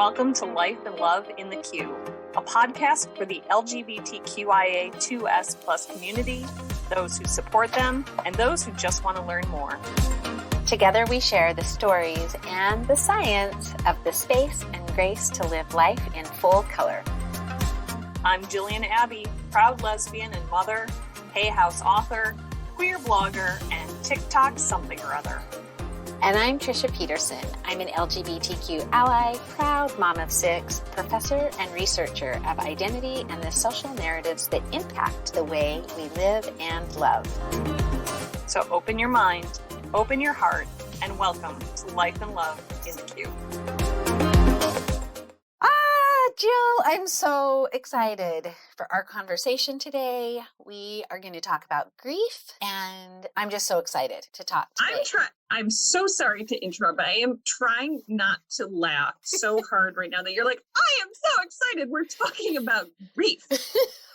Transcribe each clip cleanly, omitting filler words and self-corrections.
Welcome to Life and Love in the Q, a podcast for the LGBTQIA2S+ community, those who support them, and those who just want to learn more. Together we share the stories and the science of the space and grace to live life in full color. I'm Jillian Abbey, proud lesbian and mother, Hay House author, queer blogger, and TikTok something or other. And I'm Trisha Peterson. I'm an LGBTQ ally, proud mom of 6, professor and researcher of identity and the social narratives that impact the way we live and love. So open your mind, open your heart, and welcome to Life and Love in the Q. Jill, I'm so excited for our conversation today. We are going to talk about grief, and I'm just so excited to talk today. I'm so sorry to interrupt, but I am trying not to laugh so hard right now that you're like, I am so excited. We're talking about grief.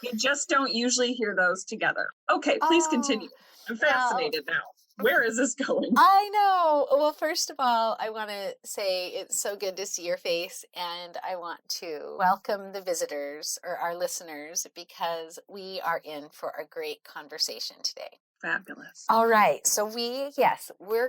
You just don't usually hear those together. Okay, please continue. I'm fascinated now. Where is this going? I know. Well, first of all, I want to say it's so good to see your face, and I want to welcome the visitors or our listeners because we are in for a great conversation today. Fabulous. All right. So we're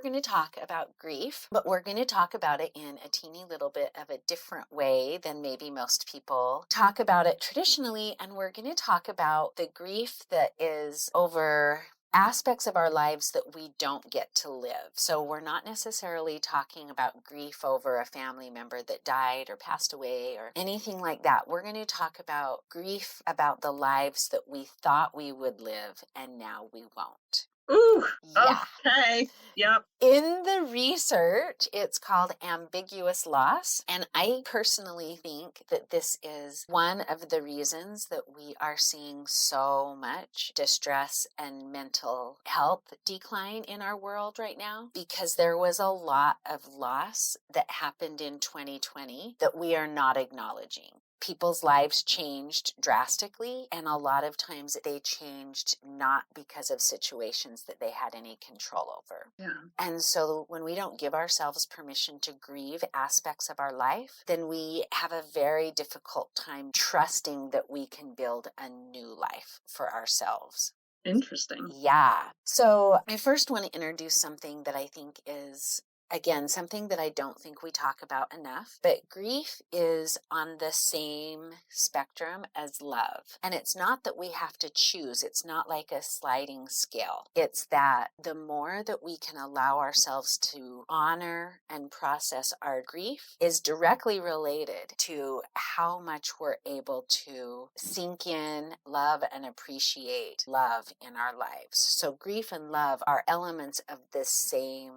going to talk about grief, but we're going to talk about it in a teeny little bit of a different way than maybe most people talk about it traditionally. And we're going to talk about the grief that is over aspects of our lives that we don't get to live. So we're not necessarily talking about grief over a family member that died or passed away or anything like that. We're going to talk about grief about the lives that we thought we would live and now we won't. Ooh, yeah. Okay. Yep. In the research, it's called ambiguous loss. And I personally think that this is one of the reasons that we are seeing so much distress and mental health decline in our world right now, because there was a lot of loss that happened in 2020 that we are not acknowledging. People's lives changed drastically, and a lot of times they changed not because of situations that they had any control over. Yeah. And so when we don't give ourselves permission to grieve aspects of our life, then we have a very difficult time trusting that we can build a new life for ourselves. Interesting. Yeah. So I first want to introduce something that I think is, again, something that I don't think we talk about enough, but grief is on the same spectrum as love. And it's not that we have to choose. It's not like a sliding scale. It's that the more that we can allow ourselves to honor and process our grief is directly related to how much we're able to sink in, love, and appreciate love in our lives. So grief and love are elements of the same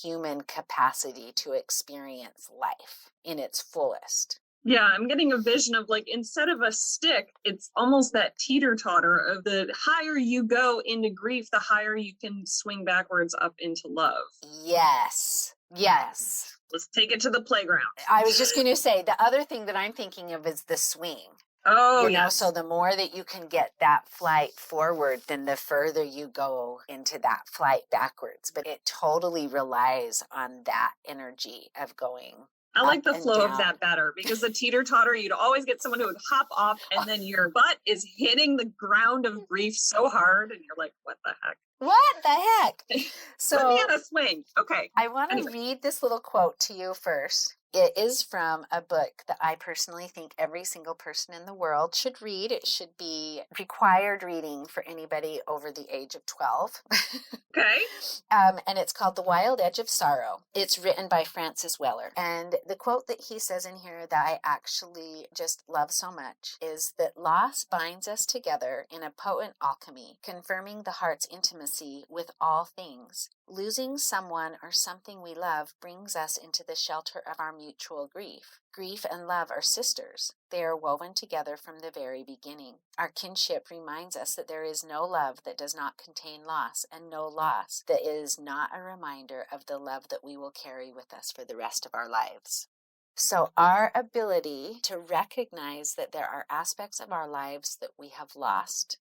human capacity to experience life in its fullest. Yeah, I'm getting a vision of, like, instead of a stick, it's almost that teeter-totter of the higher you go into grief, the higher you can swing backwards up into love. Yes. Let's take it to the playground. I was just going to say, the other thing that I'm thinking of is the swing. Oh, yes. So the more that you can get that flight forward, then the further you go into that flight backwards. But it totally relies on that energy of going. I like the flow down. of that better, because the teeter-totter, you'd always get someone who would hop off and then your butt is hitting the ground of grief so hard and you're like, what the heck? What the heck? So put me on a swing. Okay. I want to read this little quote to you first. It is from a book that I personally think every single person in the world should read. It should be required reading for anybody over the age of 12. Okay. And it's called The Wild Edge of Sorrow. It's written by Francis Weller. And the quote that he says in here that I actually just love so much is that loss binds us together in a potent alchemy, confirming the heart's intimacy with all things. Losing someone or something we love brings us into the shelter of our mutual grief. Grief and love are sisters. They are woven together from the very beginning. Our kinship reminds us that there is no love that does not contain loss, and no loss that is not a reminder of the love that we will carry with us for the rest of our lives. So our ability to recognize that there are aspects of our lives that we have lost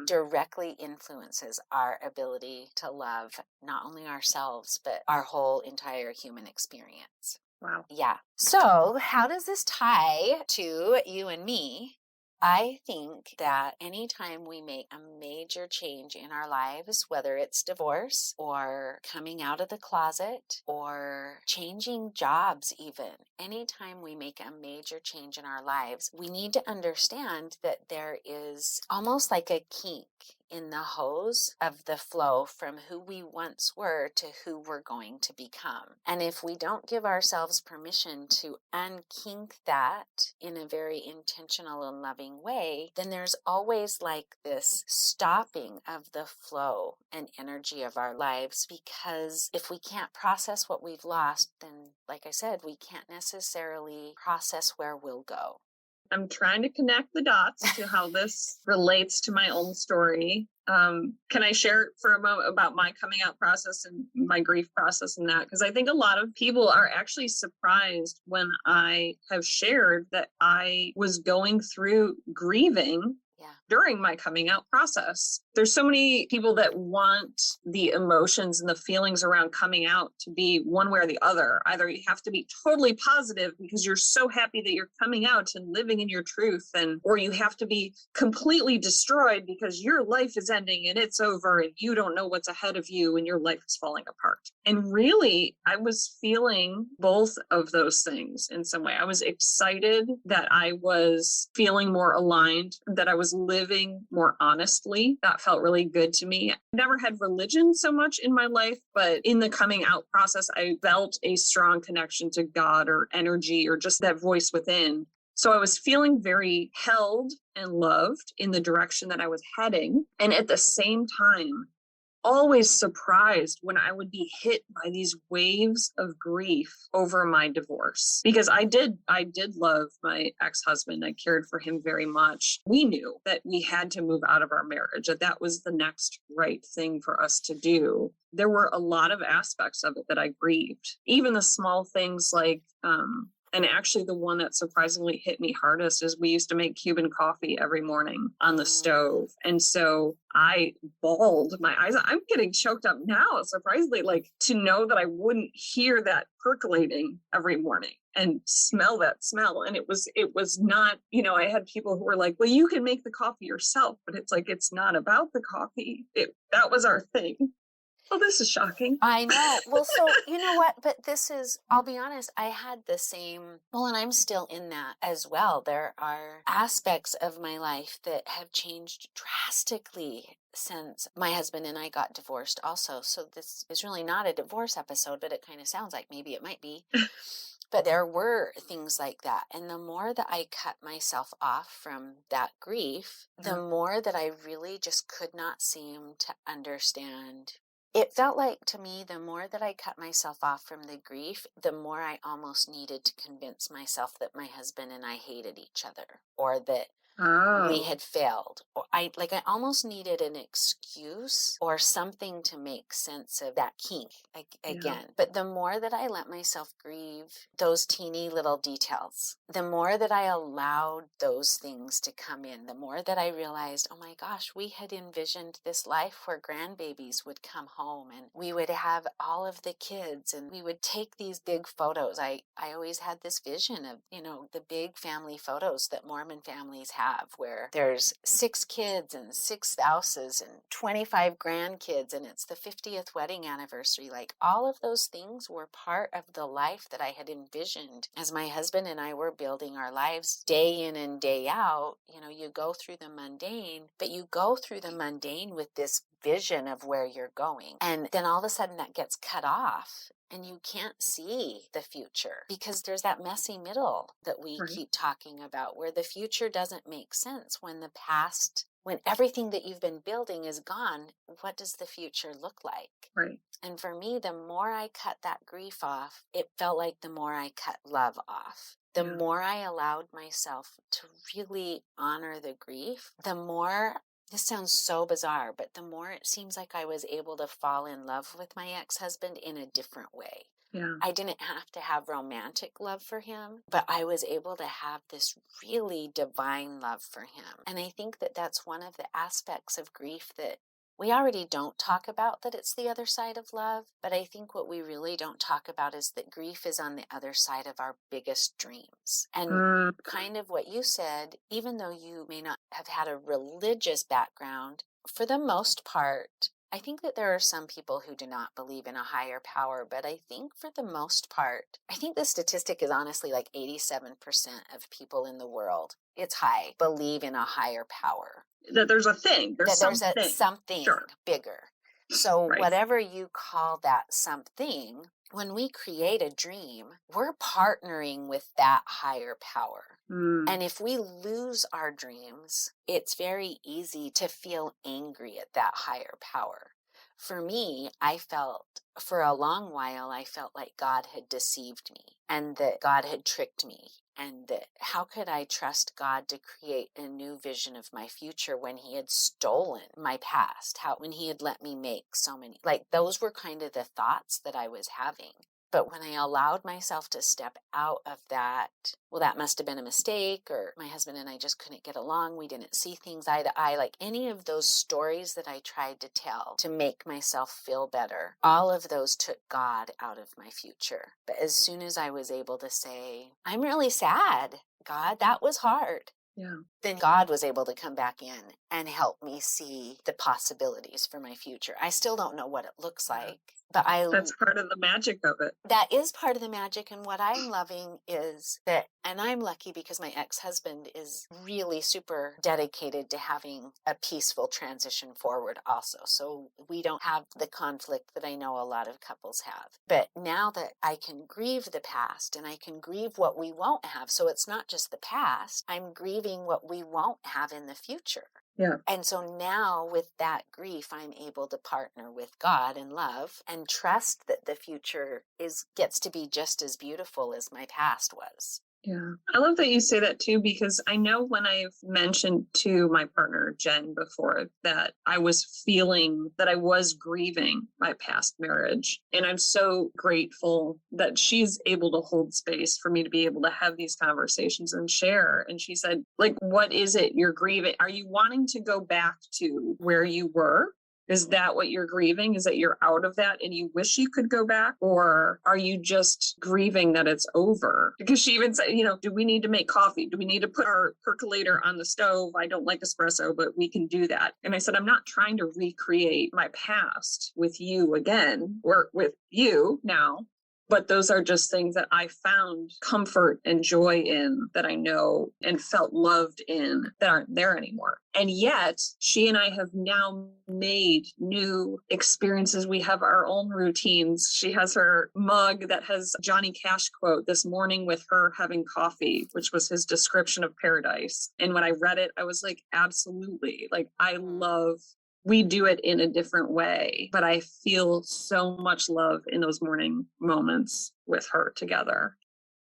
directly influences our ability to love not only ourselves, but our whole entire human experience. Wow. Yeah. So how does this tie to you and me? I think that anytime we make a major change in our lives, whether it's divorce or coming out of the closet or changing jobs even, anytime we make a major change in our lives, we need to understand that there is almost like a kink in the hose of the flow from who we once were to who we're going to become. And if we don't give ourselves permission to unkink that in a very intentional and loving way, then there's always like this stopping of the flow and energy of our lives, because if we can't process what we've lost, then like I said, we can't necessarily process where we'll go. I'm trying to connect the dots to how this relates to my own story. Can I share for a moment about my coming out process and my grief process and that? Because I think a lot of people are actually surprised when I have shared that I was going through grieving during my coming out process. There's so many people that want the emotions and the feelings around coming out to be one way or the other. Either you have to be totally positive because you're so happy that you're coming out and living in your truth, or you have to be completely destroyed because your life is ending and it's over and you don't know what's ahead of you and your life is falling apart. And really, I was feeling both of those things in some way. I was excited that I was feeling more aligned, that I was living more honestly. That felt really good to me. I never had religion so much in my life, but in the coming out process, I felt a strong connection to God or energy or just that voice within. So I was feeling very held and loved in the direction that I was heading. And at the same time, always surprised when I would be hit by these waves of grief over my divorce, because I did love my ex-husband. I cared for him very much. We knew that we had to move out of our marriage, that was the next right thing for us to do. There were a lot of aspects of it that I grieved, even the small things like, and actually the one that surprisingly hit me hardest is we used to make Cuban coffee every morning on the stove. And so I bawled my eyes. I'm getting choked up now, surprisingly, like to know that I wouldn't hear that percolating every morning and smell that smell. And it was not, I had people who were like, well, you can make the coffee yourself, but it's like, it's not about the coffee. That was our thing. Oh, this is shocking. I know. Well, so you know what? But I'll be honest, I had the same, and I'm still in that as well. There are aspects of my life that have changed drastically since my husband and I got divorced also. So this is really not a divorce episode, but it kind of sounds like maybe it might be. But there were things like that. And the more that I cut myself off from that grief, the more that I really just could not seem to understand. It felt like to me, the more that I cut myself off from the grief, the more I almost needed to convince myself that my husband and I hated each other, or that we had failed. Or I almost needed an excuse or something to make sense of that kink again. But the more that I let myself grieve those teeny little details, the more that I allowed those things to come in, the more that I realized, oh my gosh, we had envisioned this life where grandbabies would come home and we would have all of the kids and we would take these big photos. I always had this vision of, the big family photos that Mormon families have, where there's 6 kids and 6 spouses and 25 grandkids and it's the 50th wedding anniversary. Like all of those things were part of the life that I had envisioned as my husband and I were building our lives day in and day out. You go through the mundane, but you go through the mundane with this vision of where you're going. And then all of a sudden that gets cut off. And you can't see the future because there's that messy middle that we keep talking about, where the future doesn't make sense when when everything that you've been building is gone. What does the future look like? Right. And for me, the more I cut that grief off, it felt like the more I cut love off. The more I allowed myself to really honor the grief, the more. This sounds so bizarre, but the more it seems like I was able to fall in love with my ex-husband in a different way. Yeah. I didn't have to have romantic love for him, but I was able to have this really divine love for him. And I think that that's one of the aspects of grief that we already don't talk about, that it's the other side of love. But I think what we really don't talk about is that grief is on the other side of our biggest dreams. And kind of what you said, even though you may not have had a religious background, for the most part, I think that there are some people who do not believe in a higher power, but I think for the most part, I think the statistic is honestly like 87% of people in the world, it's high, believe in a higher power. That there's a thing, there's something Sure. bigger. So Right. whatever you call that something, when we create a dream, we're partnering with that higher power. And if we lose our dreams, it's very easy to feel angry at that higher power. For me, I felt for a long while, I felt like God had deceived me and that God had tricked me. And that how could I trust God to create a new vision of my future when he had stolen my past? When he had let me make so many, like those were kind of the thoughts that I was having. But when I allowed myself to step out of that, well, that must have been a mistake, or my husband and I just couldn't get along. We didn't see things eye to eye. Like any of those stories that I tried to tell to make myself feel better, all of those took God out of my future. But as soon as I was able to say, I'm really sad, God, that was hard. Yeah. Then God was able to come back in and help me see the possibilities for my future. I still don't know what it looks like, but that's part of the magic of it. That is part of the magic. And what I'm loving is that, and I'm lucky because my ex-husband is really super dedicated to having a peaceful transition forward also. So we don't have the conflict that I know a lot of couples have. But now that I can grieve the past and I can grieve what we won't have, so it's not just the past, I'm grieving what we won't have in the future. Yeah. And so now with that grief, I'm able to partner with God in love and trust that the future gets to be just as beautiful as my past was. Yeah. I love that you say that too, because I know when I've mentioned to my partner, Jen, before that I was feeling that I was grieving my past marriage. And I'm so grateful that she's able to hold space for me to be able to have these conversations and share. And she said, like, what is it you're grieving? Are you wanting to go back to where you were? Is that what you're grieving? Is that you're out of that and you wish you could go back? Or are you just grieving that it's over? Because she even said, do we need to make coffee? Do we need to put our percolator on the stove? I don't like espresso, but we can do that. And I said, I'm not trying to recreate my past with you again, or with you now. But those are just things that I found comfort and joy in, that I know and felt loved in, that aren't there anymore. And yet she and I have now made new experiences. We have our own routines. She has her mug that has Johnny Cash quote, "This morning with her having coffee," which was his description of paradise. And when I read it, I was like, absolutely. Like, we do it in a different way, but I feel so much love in those morning moments with her together.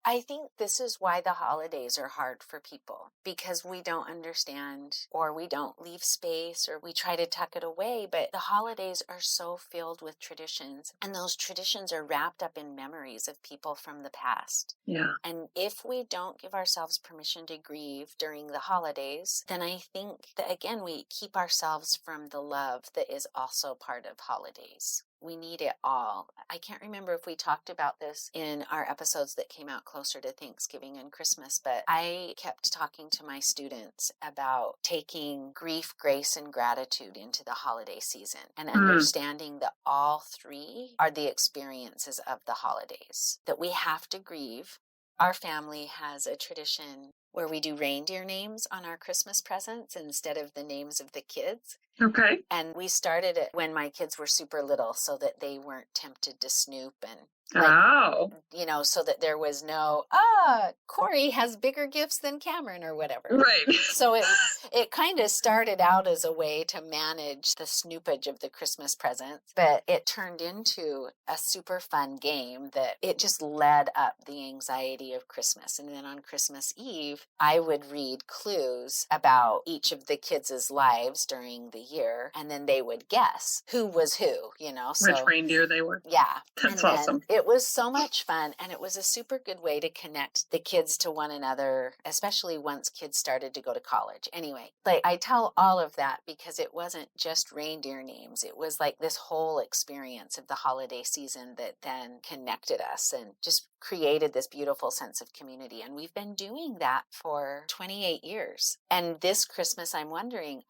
I think this is why the holidays are hard for people, because we don't understand, or we don't leave space, or we try to tuck it away. But the holidays are so filled with traditions, and those traditions are wrapped up in memories of people from the past. Yeah. And if we don't give ourselves permission to grieve during the holidays, then I think that, again, we keep ourselves from the love that is also part of holidays. We need it all. I can't remember if we talked about this in our episodes that came out closer to Thanksgiving and Christmas, but I kept talking to my students about taking grief, grace, and gratitude into the holiday season, and understanding that all three are the experiences of the holidays, that we have to grieve. Our family has a tradition where we do reindeer names on our Christmas presents instead of the names of the kids. Okay. And we started it when my kids were super little so that they weren't tempted to snoop and so that there was no, Corey has bigger gifts than Cameron or whatever. Right. So it kind of started out as a way to manage the snoopage of the Christmas presents, but it turned into a super fun game that it just led up the anxiety of Christmas. And then on Christmas Eve, Grieve, I would read clues about each of the kids' lives during the year, and then they would guess who was who, Which so reindeer they were. yeah. That's And awesome. then it was so much fun, and it was a super good way to connect the kids to one another, especially once kids started to go to college. Anyway, I tell all of that because it wasn't just reindeer names. It was like this whole experience of the holiday season that then connected us and just created this beautiful sense of community. And we've been doing that for 28 years. And this Christmas, I'm wondering,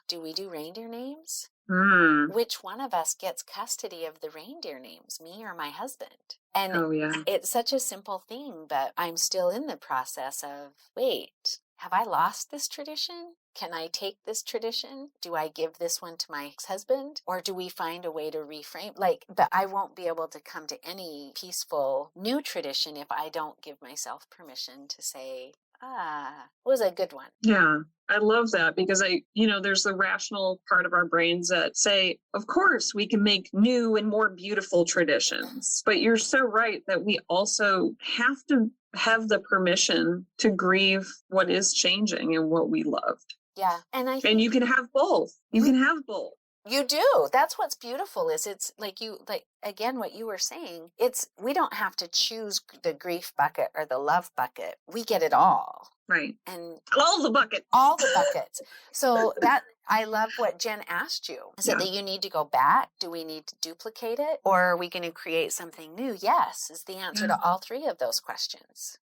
do we do reindeer names? Which one of us gets custody of the reindeer names, me or my husband? And it's such a simple thing, but I'm still in the process of, wait, have I lost this tradition? Can I take this tradition? Do I give this one to my ex-husband? Or do we find a way to reframe? But I won't be able to come to any peaceful new tradition if I don't give myself permission to say, it was a good one. Yeah, I love that because there's the rational part of our brains that say, of course, we can make new and more beautiful traditions. But you're so right that we also have to have the permission to grieve what is changing and what we loved. Yeah. And you can have both. You can have both. You do. That's what's beautiful is it's again, what you were saying, we don't have to choose the grief bucket or the love bucket. We get it all. Right. And all the buckets. All the buckets. So I love what Jen asked you. Is it that you need to go back? Do we need to duplicate it? Or are we going to create something new? Yes, is the answer to all three of those questions.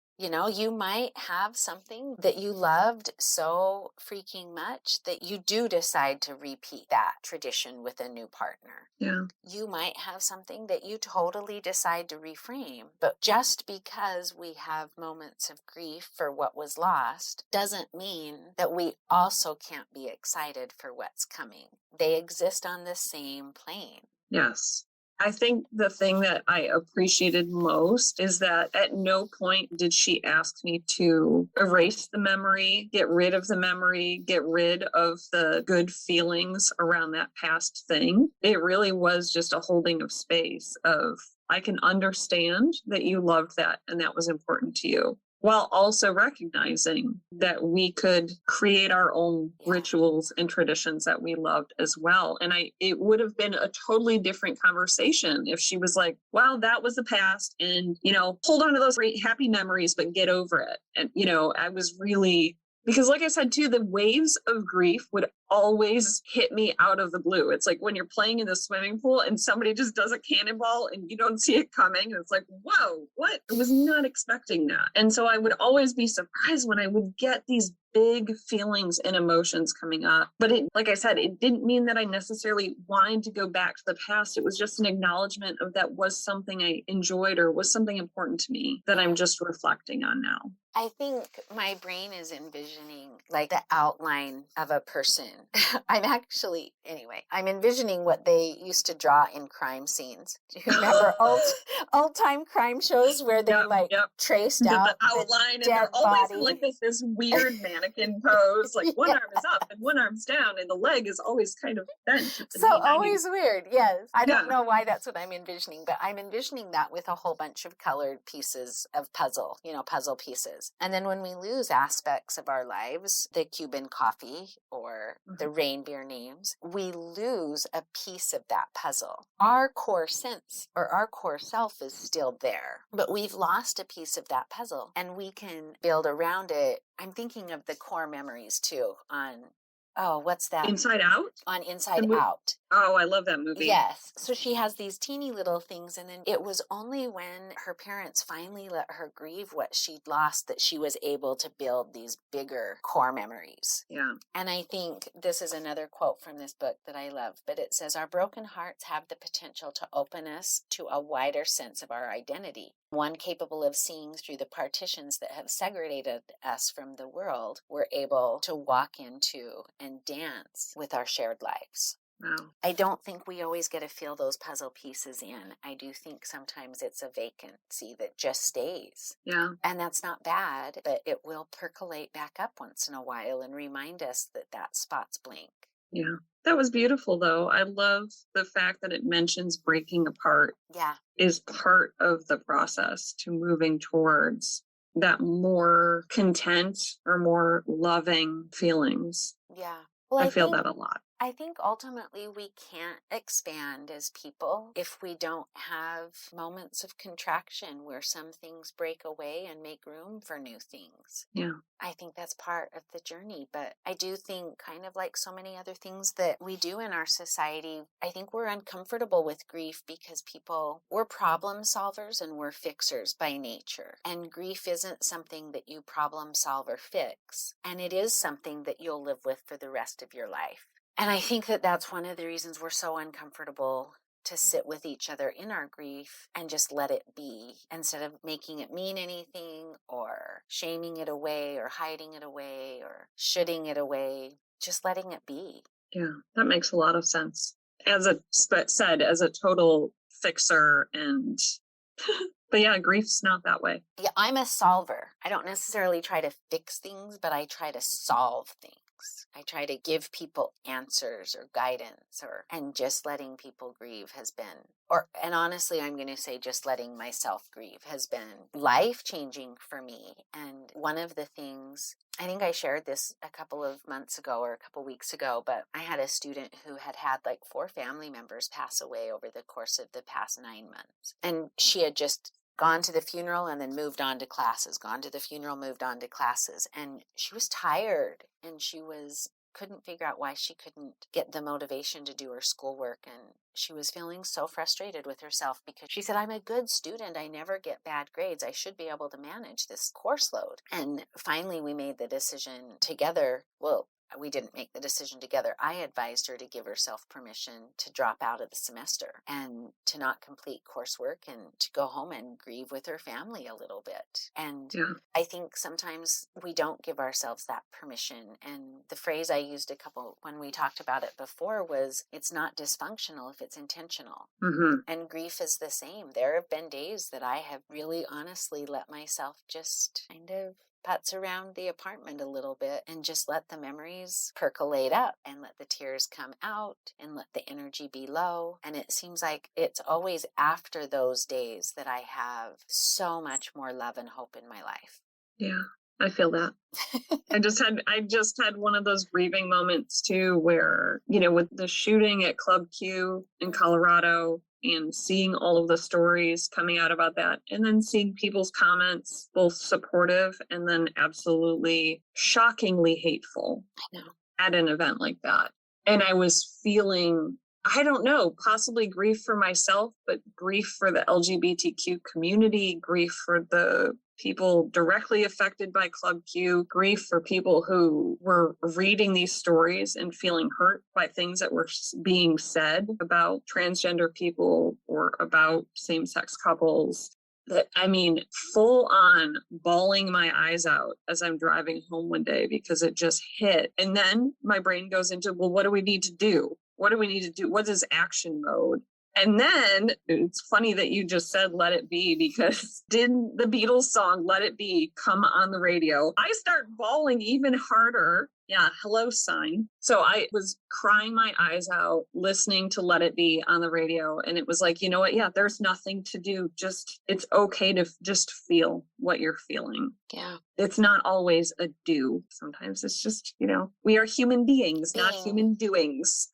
You might have something that you loved so freaking much that you do decide to repeat that tradition with a new partner. Yeah. You might have something that you totally decide to reframe. But just because we have moments of grief for what was lost doesn't mean that we also can't be excited for what's coming. They exist on the same plane. Yes. I think the thing that I appreciated most is that at no point did she ask me to erase the memory, get rid of the memory, get rid of the good feelings around that past thing. It really was just a holding of space of, I can understand that you loved that and that was important to you, while also recognizing that we could create our own rituals and traditions that we loved as well. And it would have been a totally different conversation if she was like, wow, that was the past, and, hold on to those great happy memories, but get over it. And, I was really, because like I said, too, the waves of grief would always hit me out of the blue. It's like when you're playing in the swimming pool and somebody just does a cannonball and you don't see it coming. And it's like, whoa, what? I was not expecting that. And so I would always be surprised when I would get these big feelings and emotions coming up. But like I said, it didn't mean that I necessarily wanted to go back to the past. It was just an acknowledgement of that was something I enjoyed or was something important to me that I'm just reflecting on now. I think my brain is envisioning the outline of a person. I'm envisioning what they used to draw in crime scenes. Do you remember old time crime shows where they traced out the outline and they're always body. In this weird mannequin pose, one arm is up and one arm's down and the leg is always kind of bent. So always weird. Yes. I don't know why that's what I'm envisioning, but I'm envisioning that with a whole bunch of colored pieces of puzzle pieces. And then when we lose aspects of our lives, the Cuban coffee or the reindeer names, we lose a piece of that puzzle. Our core sense or our core self is still there, but we've lost a piece of that puzzle and we can build around it. I'm thinking of the core memories too on what's that? Inside Out? On Inside Out. Oh, I love that movie. Yes. So she has these teeny little things, and then it was only when her parents finally let her grieve what she'd lost that she was able to build these bigger core memories. Yeah. And I think this is another quote from this book that I love, but it says, our broken hearts have the potential to open us to a wider sense of our identity, one capable of seeing through the partitions that have segregated us from the world we're able to walk into and dance with our shared lives. Wow. I don't think we always get to feel those puzzle pieces in. I do think sometimes it's a vacancy that just stays. Yeah. And that's not bad, but it will percolate back up once in a while and remind us that spot's blank. Yeah. That was beautiful, though. I love the fact that it mentions breaking apart. Yeah. Is part of the process to moving towards that more content or more loving feelings. Yeah. Well, I feel that a lot. I think ultimately we can't expand as people if we don't have moments of contraction where some things break away and make room for new things. Yeah. I think that's part of the journey, but I do think, kind of like so many other things that we do in our society, I think we're uncomfortable with grief because we're problem solvers and we're fixers by nature. And grief isn't something that you problem solve or fix. And it is something that you'll live with for the rest of your life. And I think that that's one of the reasons we're so uncomfortable to sit with each other in our grief and just let it be, instead of making it mean anything or shaming it away or hiding it away or shoulding it away, just letting it be. Yeah, that makes a lot of sense. As a total fixer and but yeah, grief's not that way. Yeah, I'm a solver. I don't necessarily try to fix things, but I try to solve things. I try to give people answers or guidance, and just letting people grieve has been, and honestly, I'm going to say just letting myself grieve has been life-changing for me. And one of the things, I think I shared this a couple of months ago or a couple weeks ago, but I had a student who had like 4 family members pass away over the course of the past 9 months. And she had just gone to the funeral and then moved on to classes, gone to the funeral, moved on to classes. And she was tired and couldn't figure out why she couldn't get the motivation to do her schoolwork. And she was feeling so frustrated with herself because she said, I'm a good student. I never get bad grades. I should be able to manage this course load. And finally, we made the decision together. Well, we didn't make the decision together. I advised her to give herself permission to drop out of the semester and to not complete coursework and to go home and grieve with her family a little bit. And I think sometimes we don't give ourselves that permission. And the phrase I used when we talked about it before was, it's not dysfunctional if it's intentional. Mm-hmm. And grief is the same. There have been days that I have really honestly let myself just kind of putz around the apartment a little bit and just let the memories percolate up and let the tears come out and let the energy be low. And it seems like it's always after those days that I have so much more love and hope in my life. Yeah, I feel that. I just had one of those grieving moments too, where, with the shooting at Club Q in Colorado, and seeing all of the stories coming out about that, and then seeing people's comments, both supportive and then absolutely shockingly hateful at an event like that. And I was feeling, I don't know, possibly grief for myself, but grief for the LGBTQ community, grief for the people directly affected by Club Q, grief for people who were reading these stories and feeling hurt by things that were being said about transgender people or about same-sex couples. Full on bawling my eyes out as I'm driving home one day because it just hit. And then my brain goes into, well, what do we need to do? What do we need to do? What is action mode? And then it's funny that you just said Let It Be, because did the Beatles song Let It Be come on the radio? I start bawling even harder. Yeah, hello sign. So I was crying my eyes out listening to Let It Be on the radio. And it was like, you know what? Yeah, there's nothing to do. It's okay to just feel what you're feeling. Yeah. It's not always a do. Sometimes it's just, we are human beings, not human doings.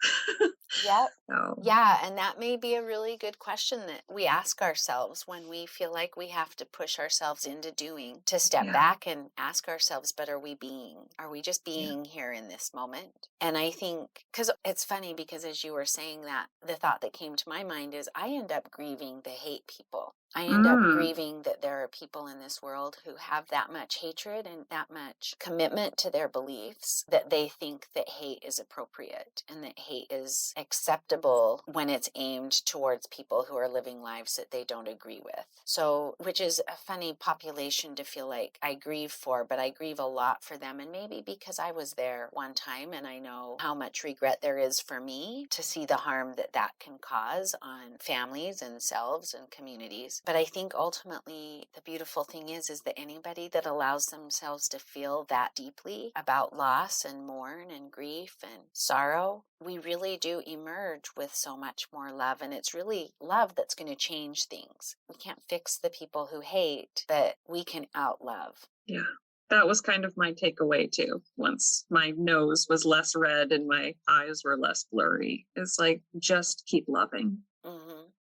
Yep. So. Yeah, and that may be a really good question that we ask ourselves when we feel like we have to push ourselves into doing, to step back and ask ourselves, but are we being? Are we just being here in this moment? And I think, because it's funny, because as you were saying that, the thought that came to my mind is I end up grieving the hate people. I end up grieving that there are people in this world who have that much hatred and that much commitment to their beliefs that they think that hate is appropriate and that hate is acceptable when it's aimed towards people who are living lives that they don't agree with. So, which is a funny population to feel like I grieve for, but I grieve a lot for them. And maybe because I was there one time and I know how much regret there is for me to see the harm that can cause on families and selves and communities. But I think ultimately the beautiful thing is that anybody that allows themselves to feel that deeply about loss and mourn and grief and sorrow, we really do emerge with so much more love. And it's really love that's going to change things. We can't fix the people who hate, but we can outlove. Yeah. That was kind of my takeaway too. Once my nose was less red and my eyes were less blurry, it's like, just keep loving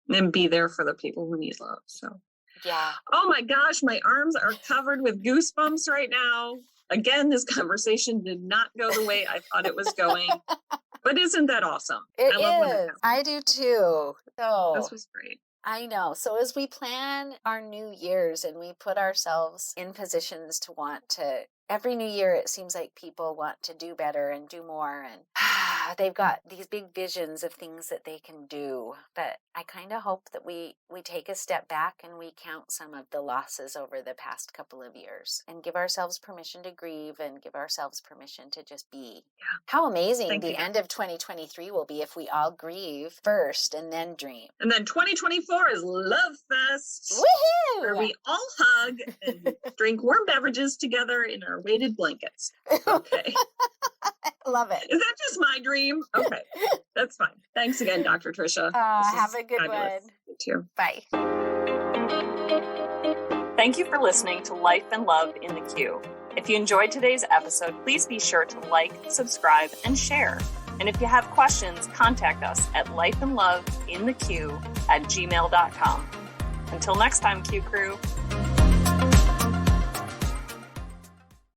and be there for the people who need love. So, yeah. Oh my gosh, my arms are covered with goosebumps right now. Again, this conversation did not go the way I thought it was going. But isn't that awesome? I love when it happens. I do too. So this was great. I know. So as we plan our new years and we put ourselves in positions to want to, every new year it seems like people want to do better and do more, and they've got these big visions of things that they can do. But I kind of hope that we take a step back and we count some of the losses over the past couple of years and give ourselves permission to grieve and give ourselves permission to just be. Yeah. How amazing the end of 2023 will be if we all grieve first and then dream. And then 2024 is Love Fest. Woohoo! Where we all hug and drink warm beverages together in our weighted blankets. Okay. Love it. Is that just my dream? Okay. That's fine. Thanks again, Dr. Tricia. Have a good fabulous. one. You too. Bye. Thank you for listening to Life and Love in the Queue. If you enjoyed today's episode, please be sure to like, subscribe, and share. And if you have questions, contact us at lifeandloveinthequeue@gmail.com. Until next time, Q Crew.